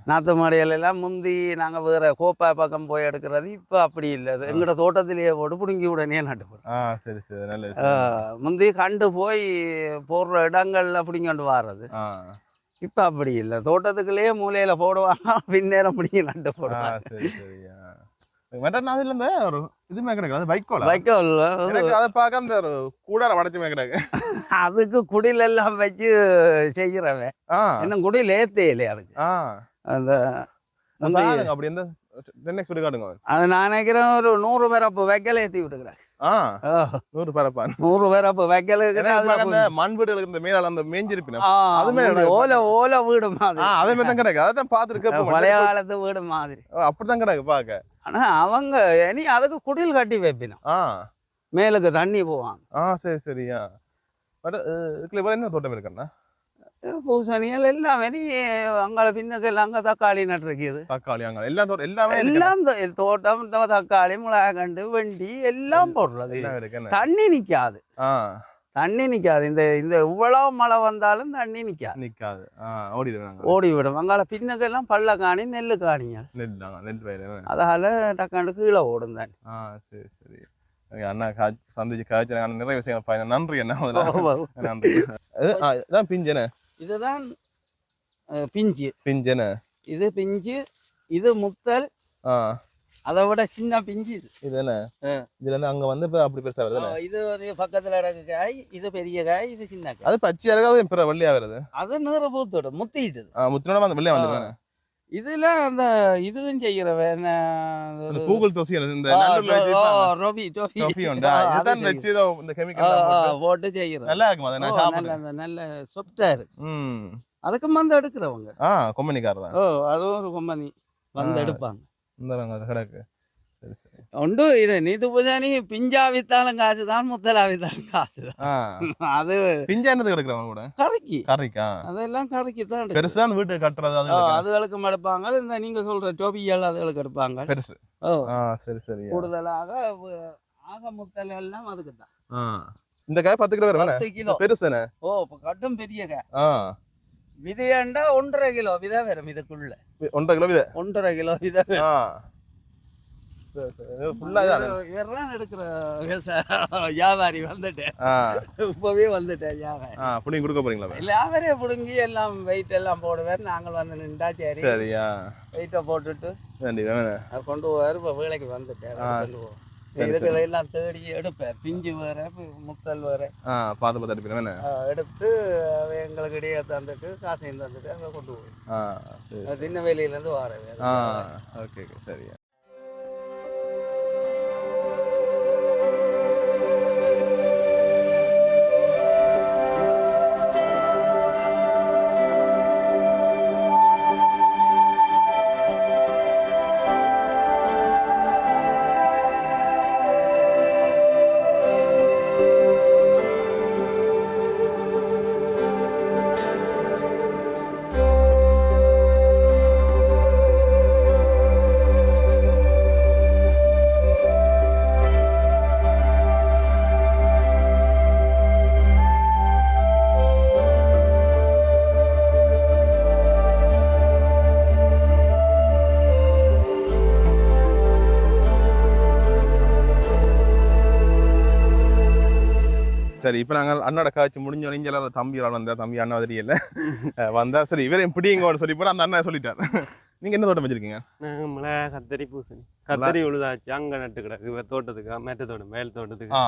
நாத்து மாடிகள் முந்தி நாங்க வேற கோப்பா பக்கம் போய் எடுக்கிறது. இப்ப அப்படி இல்லை, எங்கட தோட்டத்திலேயே போட்டு பிடுங்கி உடனே நட்டு. முந்தி கண்டு போய் போடுற இடங்கள்ல பிடிங்கொண்டு வர்றது. இப்ப அப்படி இல்லை, தோட்டத்துக்குள்ளேயே மூலையில போடுவாங்க, பின்னேரம் பிடிங்கி நட்டு போடுவாங்க. அதுக்கு குடில் எல்லாம் வச்சு செய்யறவன் என்ன குடில் ஏத்தே இல்லையா அதுக்கு. அது நான் நினைக்கிறேன் ஒரு 100 பேரப்பு வைக்கல ஏத்தி விட்டுக்கிறேன். 100 பேரப்பா 100 பேரப்பு வைக்கல மண் வீடுகளுக்கு இந்த மேல அந்த மேஞ்சிருப்பின ஓலை ஓலை வீடு மாதிரி அதே மாதிரி தான் கிடக்கு. அதான் பாத்துருக்க பழைய காலத்து வீடு மாதிரி அப்படித்தான் கிடக்கு பாக்க. ஆனா அவங்க இனி அதுக்கு குடில் கட்டி வைப்பினோம், மேலுக்கு தண்ணி போவாங்க. சரி சரியா. என்ன தோட்டம் இருக்குன்னா பூசணிகள் எல்லாம் இனி அங்கால பின்னுக்கு அங்க தக்காளி நட்டுருக்குது. தக்காளி அங்க எல்லாமே எல்லாம் தோட்டம் தக்காளி மிளகா கண்டு வெண்டி எல்லாம் போடுறது. தண்ணி நிக்காது, தண்ணி நிக்காது. இந்த இவ்வளவு மழை வந்தாலும் தண்ணி நிக்காது. ஓடிவிடும். அங்கால பின்னுக்கெல்லாம் பள்ள காணி நெல்லு காணிங்க. அதால டக்காண்டு கீழே ஓடும் தான். சரி சரி அண்ணா சந்திச்சு காய்ச்சல் நிறைய விஷயம். நன்றி அண்ணா. நன்றி. பிஞ்சன இதுதான் பிஞ்சு. பிஞ்சன இது பிஞ்சு, இது முத்தல். அதை விட சின்ன பிஞ்சு இது என்ன. இதுல இருந்து அங்க வந்து அப்படி பெருசா வருது. இது ஒரு பக்கத்துல இடக்கு காய், இது பெரிய காய், இது சின்ன காய். அது பச்சையா இருக்காது, பிற வெள்ளையா வருது. அது நீர பூத்தோட முத்திட்டுது. முத்தினோட அந்த வெள்ளையா வந்துருக்கானே. இதுல அந்த இதுவும் செய்யறவன் கூகுள் தோசி இந்த ரொபி டோஃபி உண்டா இதான் வெச்சு இந்த கெமிக்கல் போட்டு செய்யறது. நல்லா இருக்கும். அது நான் சாப்பிடுறேன், நல்ல சாஃப்ட்டா இருக்கு. அதுக்கும் வந்து எடுக்கிறவங்க. கொம்பனிக்காரர் தான். ஓ, அதுவும் ஒரு கம்பெனி வந்து எடுப்பாங்க. இந்த கிடக்கு. சரி சரி. உண்டு இது நீத்து பூஜானி பிஞ்சா வித்தாலும் காசு தான், முத்தலா வித்தாலும் காசு தான். அது பிஞ்சா என்னது கிடக்குறவங்க கூட கறிக்கு கறிக்கா அதெல்லாம் கறிக்கு தான் பெருசா அந்த வீட்டுக்கு கட்டுறது அது அதுகளுக்கும் எடுப்பாங்க. இந்த நீங்க சொல்ற டோபிகள் அதுகளுக்கு எடுப்பாங்க. பெருசு. ஓ சரி சரி. கூடுதலாக ஆக முத்தல் எல்லாம் அதுக்கு தான். இந்த காய் 10 கிலோ வரும். 10 கிலோ பெருசுனே. ஓ, கட்டும் பெரிய காய். விதையாண்டா 1.5 கிலோ விதை வரும் இதுக்குள்ள. 1.5 கிலோ விதை. 1.5 கிலோ விதை வரும். ஃபுல்லா இவர்தான் எடுக்கிற வியாபாரி வந்துட்டேன். இப்பவே வந்துட்டேன் வியாபாரி. புடிங்கி கொடுக்க போறீங்களா? இல்ல, அவரே புடுங்கி எல்லாம் வெயிட் எல்லாம் போடுவார். நாங்கள் வந்து நின்றா சரி சரியா வெயிட்டை போட்டுட்டு கொண்டு போவார். இப்ப வேலைக்கு வந்துட்டேன். கொண்டு போவோம். இதுகளை எல்லாம் தேடி எடுப்பார். பிஞ்சு வேற முத்தல் வேற எடுத்து எங்களுக்கு இடையே தந்துட்டு காசையும் தந்துட்டு அங்க கொண்டு போவோம். சின்ன வேலையில இருந்து வாரேன். சரியா. சரி, இப்போ நாங்கள் அண்ணோட காய்ச்சி முடிஞ்சோம். இஞ்சல தம்பி வந்தா தம்பி அண்ணா தெரியல வந்தா. சரி, இவரையும் பிடிங்கன்னு சொல்லி போட்டு அந்த அண்ணா சொல்லிட்டார். நீங்க என்ன தோட்டம் வச்சிருக்கீங்க? மிளகா, கத்தரி, பூசணி. கத்தரி உழுதாச்சு அங்க நட்டு கிடக்கு. தோட்டத்துக்கு மேட்ட தோட்டம் மேல் தோட்டத்துக்கு.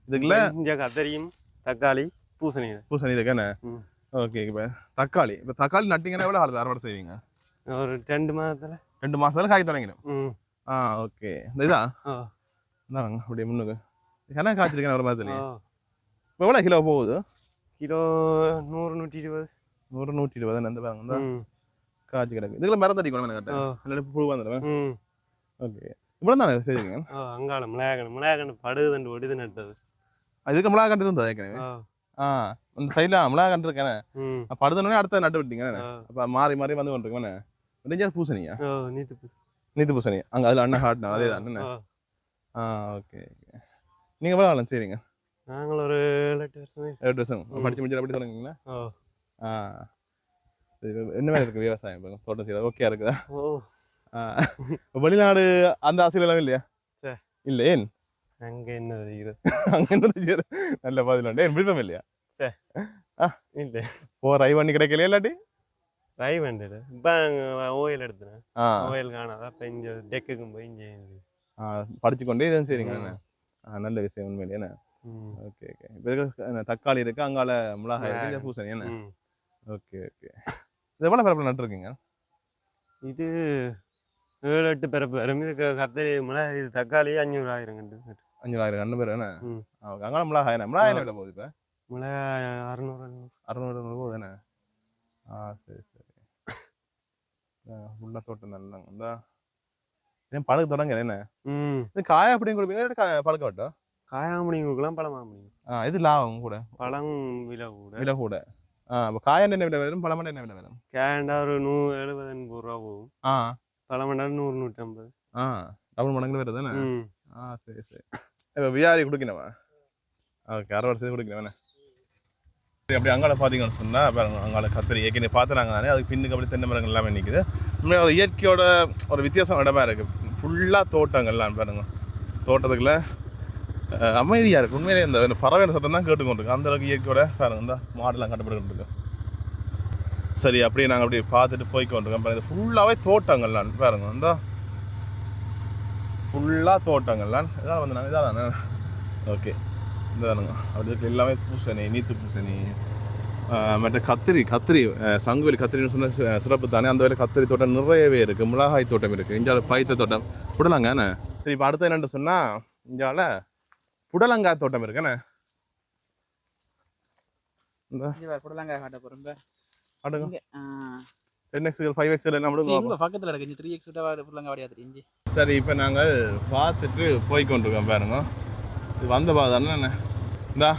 இதுக்குள்ள இங்க கத்தரியும் தக்காளி பூசணி இருக்கானே. ஓகே. இப்போ தக்காளி நட்டிங்கன்னா எவ்வளோ ஆகுது அறுவடை செய்வீங்க? ஒரு 2 மாதத்துல 2 மாசத்துல காய் தொடங்கிடும். ஓகே. இந்த இதா அப்படியே முன்னுக்கு என்ன காய்ச்சிருக்கேன் ஒரு மாதத்துலயே. இப்போ எவ்வளோ கிலோ போகுது? கிலோ 100 120. 100 120 அந்த பாருங்க காய்ச்சி கிடக்கு. இதுக்குள்ள மரம் தட்டிக்கணும் கேட்டேன். புழு வந்துடுவேன். ஓகே. இவ்வளோ தானே செய்வீங்க? அங்கால மிளகாய் படுகுதண்டு ஒடிது நட்டது. இதுக்கு மிளகா கண்டு இருந்தது ஏற்கனவே. அந்த சைட்ல மிளகா கண்டு இருக்கேன். படுதனே அடுத்த நட்டு விட்டீங்க. அப்போ மாறி மாறி வந்து கொண்டிருக்கேன். நெஞ்சால் பூசணியா? நீத்து பூசணி. அங்கே அதில் அண்ணன் ஹாட்னா அதே தான். ஓகே. நீங்கள் எவ்வளோ காலம் செய்றீங்க? நாங்கள் ஒரு 8 வருஷம் படிச்சு முடிஞ்சு அப்படி சொல்லுங்களா? என்ன மாதிரி இருக்கு விவசாயம் தோட்டம் செய்யறது? ஓகே இருக்குதா? வெளிநாடு அந்த ஆசையில எல்லாம் இல்லையா? இல்ல. ஏன் அங்க என்ன அங்க என்ன நல்ல பதில் உண்டு. விருப்பம் இல்லையா? இல்ல. ரை பண்ணி கிடைக்கலையா? இல்லாட்டி ரை பண்ணல. இப்ப ஓயில் எடுத்துனேன். ஓயில் காணாதா. இப்ப இங்க டெக்குக்கும் போய் இங்க படிச்சுக்கொண்டே இதுவும் சரிங்க. நல்ல விஷயம் உண்மையிலே. என்ன? Okay okay. இப்போ தக்காளி இருக்கு, அங்கால மிளகாய் இருக்கு, பூசணி. என்ன? Okay okay. இது எவ்வளோ பரப்பில் நட்டுருக்கீங்க? இது 7-8 பரப்பு வரும். இது கத்தரி மிளகாய் இது தக்காளி 500,000 கண்டு. 500,000 கண்டு பேர். என்ன? அங்கால மிளகாய் மிளகாய் என்ன விலை போகுது இப்போ? மிளகாய் 600 போகுது. என்ன? சரி சரி. ஃபுல்லாக தோட்டம் நல்லா இந்த ஏன் பழக்க தொடங்க. என்ன இது காயா அப்படின்னு கொடுப்பீங்க? பழக்க வட்டா காயாமணி கொடுக்கலாம், பழமாமணி. இது லாபம் கூட. பழம் விலை கூட. அப்போ காயாண்ட என்ன விலை வரும்? பழமண்ட என்ன விலை வரும்? காயாண்டா ஒரு 170-180 ரூபா போகும். பழமண்டா 100-150. டபுள் மடங்கு வருது. தானே? சரி சரி. இப்போ வியாதி கொடுக்கணுமா? ஓகே. 6 வருஷத்துக்கு கொடுக்கணும். அப்படி அங்கால பார்த்தீங்கன்னு சொன்னால் பாருங்க, அங்கால கத்திரி ஏற்கனவே பார்த்துறாங்க தானே. அதுக்கு பின்னுக்கு அப்படி தென்னை மரங்கள் எல்லாமே நிற்குது. உண்மையாக ஒரு இயற்கையோட ஒரு வித்தியாசம் இடமா இருக்குது. ஃபுல்லாக தோட்டங்கள்லாம் பாருங்க. தோட்டத்துக்குள்ள அமைதியாக இருக்குது. உண்மையிலே இந்த பறவை சத்தம் தான் கேட்டுக்கொண்டிருக்கு. அந்தளவுக்கு இயற்கையோட பாருங்க. இந்த மாடெல்லாம் கண்டுபிடிக்கிட்டு இருக்கு. சரி, அப்படியே நாங்கள் அப்படியே பார்த்துட்டு போய்க்கொண்டிருக்கோம். பாருங்க, ஃபுல்லாகவே தோட்டங்கள்லாம் பாருங்க. இந்த ஃபுல்லாக தோட்டங்கள்லாம் இதான் வந்து நாங்கள் இதான். ஓகே. இந்த தானுங்க அப்படி எல்லாமே பூசணி, நீத்து பூசணி, மற்ற கத்திரி சங்குவெளி கத்திரின்னு சொன்ன சிறப்பு தானே. அந்த வேலை கத்திரி தோட்டம் நிறையவே இருக்குது. மிளகாய் தோட்டம் இருக்குது. இந்தியாவில் பைத்த தோட்டம் புடலங்க. என்ன? சரி, இப்போ அடுத்து என்னென்னு சொன்னால் இந்தியாவில் புடலங்காய் தோட்டம் இருக்குண்ணே. இந்த புடலங்காய் காட்ட போகிறோம். அடுங்க இங்க, 10XL 5XL எல்லாம் சரி, விடுங்க இங்க பக்கத்துல இருக்கு 3x விட்ட புள்ளங்க வடியா தெரிஞ்சு. சரி இப்போ நாங்கள் பார்த்துட்டு போய் கொண்டிருக்கோம் பாருங்க இது வந்த பாதானே என்ன இந்தா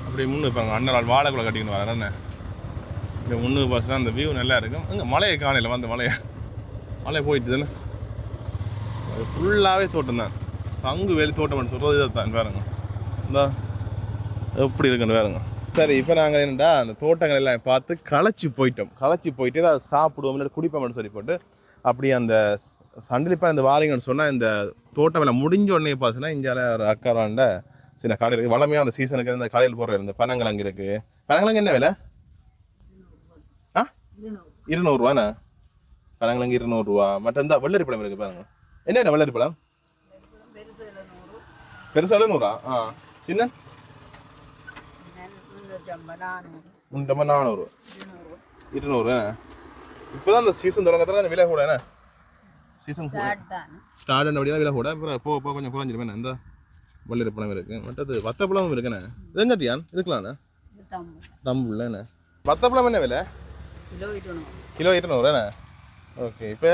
அப்படி முன்னு பாருங்க அண்ணன் வாழைக்குள்ள கட்டிக்கணும் வரேன் என்ன இங்கே முன்னு பார்த்தா அந்த வியூ நல்லா இருக்கும் இங்கே மலையை காணையில் வந்த மலை போயிட்டு தானே அது ஃபுல்லாகவே தோட்டம் தான் சங்கு வேலி தோட்டம் சொல்கிறது இதை தான் பாருங்க இந்தா எப்படி இருக்குன்னு பாருங்க சரி இப்போ நாங்கள் என்னடா அந்த தோட்டங்கள் எல்லாம் பார்த்து களைச்சி போயிட்டு அதை சாப்பிடுவோம் இல்லை குடிப்போம்னு சொல்லி போட்டு அப்படி அந்த சண்டலிப்பா இந்த வாரிங்கன்னு சொன்னால் இந்த தோட்டம் எல்லாம் முடிஞ்ச உடனே பார்த்துன்னா இங்கே ஒரு அக்காராண்ட சில கடை இருக்குது வளமையாக அந்த சீசனுக்கு இந்த கடையில் போடுற இந்த பனங்கிழங்கு இருக்குது பனங்கிழங்கு என்ன விலை 200 பனங்கிழங்கு 200 மற்ற இந்த வெள்ளரி பழம் இருக்குது பாருங்க என்ன வெள்ளரி பழம் பெருசா 100 சின்ன 400 200 இப்போதான் இந்த சீசன் தொடங்கத்துல அந்த விலை கூட என்ன சீசன் ஸ்டார்ட் அப்படியே விலை கூட அப்புறம் போக கொஞ்சம் குறைஞ்சிருமே இந்த வெள்ளரி பழம் இருக்கு மற்றது வத்தப்பழமும் இருக்குண்ணே இதுங்க தியான் இதுக்கலாண்ணே தம்புல என்ன வத்தப்பழம் என்ன விலை கிலோ 200 ஓகே இப்போ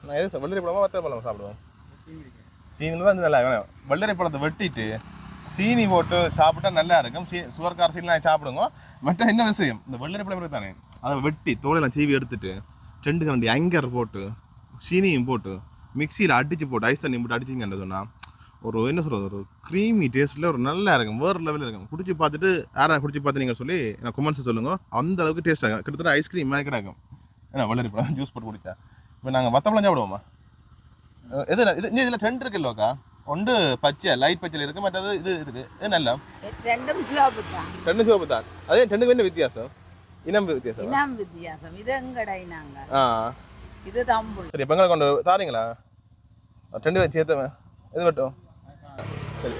நான் எது வெள்ளரி பழமா வத்தப்பழம் சாப்பிடுவோம் சீனியில் தான் நல்லா வேணும் வெள்ளரி பழத்தை வெட்டிட்டு சீனி போட்டு சாப்பிட்டா நல்லா இருக்கும் சுகர்கார சீனிலாம் சாப்பிடுங்க மற்ற என்ன விஷயம் இந்த வெள்ளரி பழம் இருக்கு தானே அதை வெட்டி தோலையெல்லாம் சீவி எடுத்துட்டு 2 கரண்டி அங்கர் போட்டு சீனியும் போட்டு மிக்சியில் அடித்து போட்டு ஐஸ் தண்ணி போட்டு அடிச்சிங்கன்னு சொன்னால் ஒரு என்ன சொல்கிறது ஒரு க்ரீமி டேஸ்ட்டில் ஒரு நல்லா இருக்கும் வேறு லெவலில் இருக்கும் குடிச்சு பார்த்துட்டு யாரா குடிச்சு பார்த்து நீங்கள் சொல்லி எனக்கு கொமெண்ட்ஸ் சொல்லுங்கள் அந்த அளவுக்கு டேஸ்ட் ஆகும் கிட்டத்தட்ட ஐஸ்கிரீம் மாதிரி கிடைக்கும் ஏன்னா வெள்ளரி பழம் ஜூஸ் போட்டு குடித்தா இப்போ நாங்கள் வத்தப்பழம் சாப்பிடுவோமா இதில் இதில் 2 இருக்கு இல்லோக்கா ஒன்று பச்சை லைட் பச்சையில் இருக்குது மற்றது இது இருக்குது இது நல்லா 2 சிவப்பு தான் அதே 2க்கு என்ன வித்தியாசம் இனம் வித்தியாசம் இது எங்கடை நாங்க இது தம்புள் சரி இப்போ கொண்டு தாரீங்களா 2 சேர்த்து இது மட்டும் சரி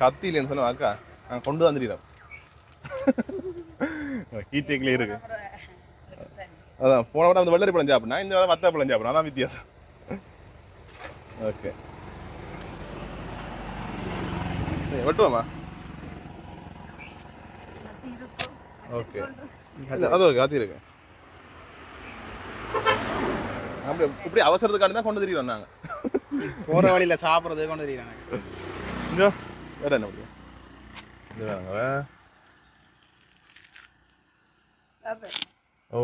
கத்தி இல்லைன்னு சொன்ன அக்கா நான் கொண்டு வந்துடுறோம் கீட்டேக்கிலே இருக்கு அதான் போன விட அந்த வெள்ளரி பழம் சாப்பிட்னா இந்த வேலை வத்த பழம் சாப்பிட்றோம் அதான் வித்தியாசம் ஓகே வெட்டுவோமா ஓகே அது ஓகே அது இருக்கு அப்படி இப்படி அவசரத்துக்காண்டி தான் கொண்டு தெரியும் நாங்கள் போற வழியில சாப்பிட்றது கொண்டு தெரியும் இங்கே வேற என்ன முடியும் இது வேணுங்க ஓ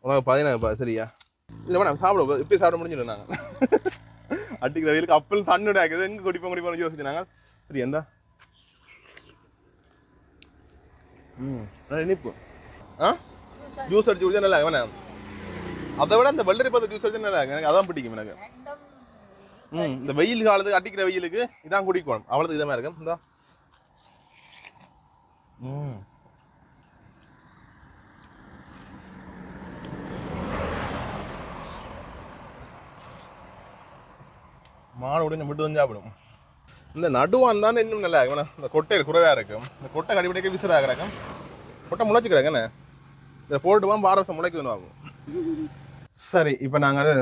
உனக்கு 16 சரியா இல்லை வேணாம் சாப்பிடுவோம் இப்படி சாப்பிட முடிஞ்சிடும் நாங்கள் அடிக்கிற வெயிலுக்கு அப்பல் தண்ணி ஆக்குது எங்கே குடிப்போம் யோசிச்சு நாங்கள் சரி எந்த இனிப்பு ஜூஸ் அடிச்சு குடிச்சா நல்லா வேணாம் அதை விட அந்த வெள்ளரி பழத்தை ஜூஸ் அடிச்சா நல்லா எனக்கு அதான் பிடிக்கும் எனக்கு இந்த வெயில் காலத்துக்கு அடிக்கிற வெயிலுக்கு இதான் குடிக்கணும் அவ்வளோது இதமாக இருக்கும் இந்தா மாடு உடனே விட்டு வந்து சாப்பிடும் இந்த நடுவான் தானே இன்னும் நல்லா இருக்கும் இந்த கொட்டையில் குறைவாக இருக்கும் இந்த கொட்டை கடிப்படைக்க விசிறாக கிடக்கும் கொட்டை முளைச்சி கிடக்குண்ணே இதை போட்டு வாங்க 6 வருஷம் முளைக்குதுன்னு ஆகும் சரி இப்போ நாங்கள்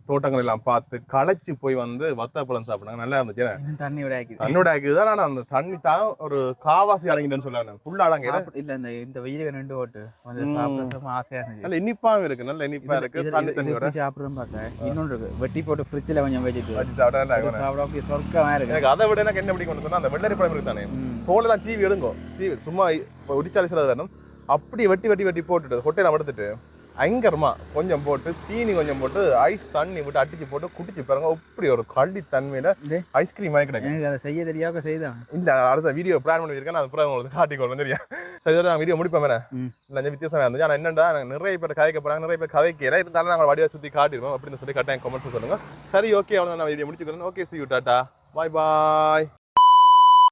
தோட்டங்கள் எல்லாம் பார்த்து களைச்சி போய் வந்து வத்தப்பழம் சாப்பிட்டாங்க நல்லா இருந்துச்சு தண்ணியோட ஆக்கி தண்ணியோட ஆக்குதுதான் ஆனால் அந்த தண்ணி தான் ஒரு காவாசி அடங்கிட்டேன்னு சொல்லுவாங்க ஃபுல்லா அடங்கி இல்ல இந்த வெயிலுக்கு 2 ஓட்டு கொஞ்சம் சாப்பிட ஆசையா இருந்துச்சு நல்ல இனிப்பாவும் இருக்கு நல்ல இனிப்பா இருக்கு தண்ணி தண்ணியோட சாப்பிடுறேன் பார்த்தேன் இன்னொன்று இருக்கு வெட்டி போட்டு ஃப்ரிட்ஜில் கொஞ்சம் வச்சுட்டு சாப்பிட அப்படியே சொர்க்கமா இருக்கு எனக்கு அதை விட எனக்கு என்ன பிடிக்கும் சொன்னா அந்த வெள்ளரி பழம் இருக்கு தானே தோலெல்லாம் சீவி எடுங்கோ சீவி சும்மா உடிச்சாலி சிலது வேணும் அப்படி வெட்டி போட்டுட்டு கொட்டையெல்லாம் எடுத்துட்டு பயங்கரமா கொஞ்சம் போட்டு சீனி கொஞ்சம் போட்டு ஐஸ் தண்ணி விட்டு அடிச்சு போட்டு குடிச்சு பாருங்க அப்படி ஒரு கள்ளி தன்மையில ஐஸ்கிரீம் வாங்கி கிடைக்கும் அதை செய்ய தெரியாம செய்தான் இல்ல அடுத்த வீடியோ பிளான் பண்ணி வச்சிருக்கேன் அது அப்புறம் உங்களுக்கு காட்டிக்கொள்ளும் தெரியும் சரி நான் வீடியோ முடிப்பேன் கொஞ்சம் வித்தியாசமா இருந்துச்சு ஆனால் என்னடா நாங்கள் நிறைய பேர் கதைக்க போறாங்க நிறைய பேர் கதைக்கல இருந்தாலும் நாங்கள் வடிவா சுற்றி காட்டிடுவோம் அப்படின்னு சொல்லி கட்டாயம் கமெண்ட்ஸ் சொல்லுங்க சரி ஓகே அவ்வளோ நான் வீடியோ முடிச்சுக்கிறேன் okay C you tata bye bye